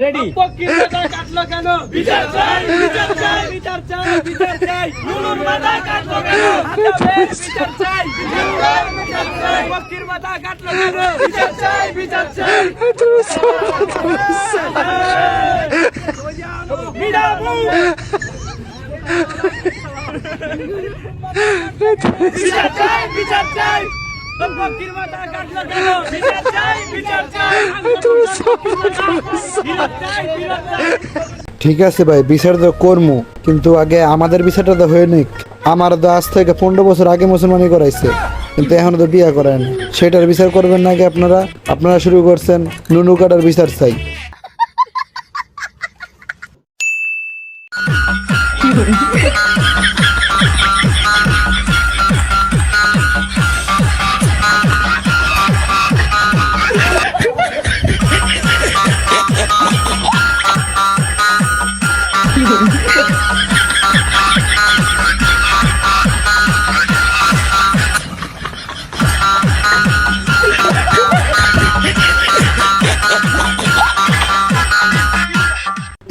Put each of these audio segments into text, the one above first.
Ready পক্ষীর মাথা কাটলো কেন? বিচার চাই, বিচার চাই, বিচার চাই, বিচার চাই। নুনুর মাথা কাটলো কেন? আসামের বিচার চাই, বিচার চাই। পক্ষীর মাথা কাটলো কেন? বিচার চাই, বিচার চাই। মিরাবু বিচার চাই, বিচার চাই। পক্ষীর মাথা কাটলো কেন? বিচার চাই, বিচার চাই। বিচার চাই, বিচার চাই। ঠিক আছে ভাই, বিচার তো করমু, কিন্তু আগে আমাদের বিচারটা তো হয়ে নিক। আমার তো আজ থেকে 15 বছর আগে মুসলমানি করাইছে, কিন্তু এখনো তো বিয়ে করেন। সেটার বিচার করবেন নাকি আপনারা শুরু করছেন নুনু কাটার বিচার চাই।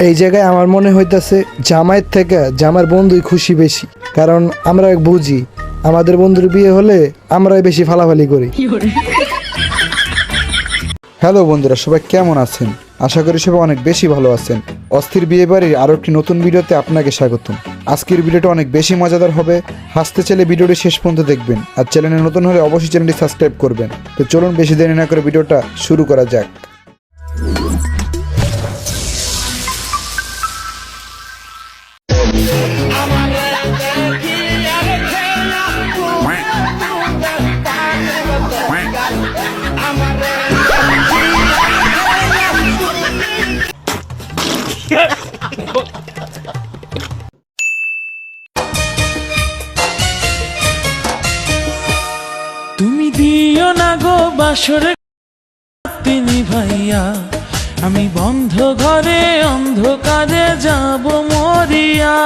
এই জায়গায় আমার মনে হইতাছে জামাইয়ের থেকে জামার বন্ধুই খুশি বেশি, কারণ আমরা বুঝি আমাদের বন্ধুর বিয়ে হলে আমরাই বেশি ফালাফালি করি। হ্যালো বন্ধুরা, সবাই কেমন আছেন? আশা করি সবাই অনেক বেশি ভালো আছেন। অস্থির বিয়ে বাড়ির আরও একটি নতুন ভিডিওতে আপনাকে স্বাগতম। আজকের ভিডিওটা অনেক বেশি মজাদার হবে। হাসতে চাইলে ভিডিওটি শেষ পর্যন্ত দেখবেন, আর চ্যানেলে নতুন হলে অবশ্যই চ্যানেলটি সাবস্ক্রাইব করবেন। তো চলুন বেশি দেরি না করে ভিডিওটা শুরু করা যাক। তুমি দিও না গো বাসরে তিনি ভাইয়া, আমি বন্ধ ঘরে অন্ধকারে যাব মরিয়া।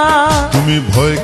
তুমি ভয়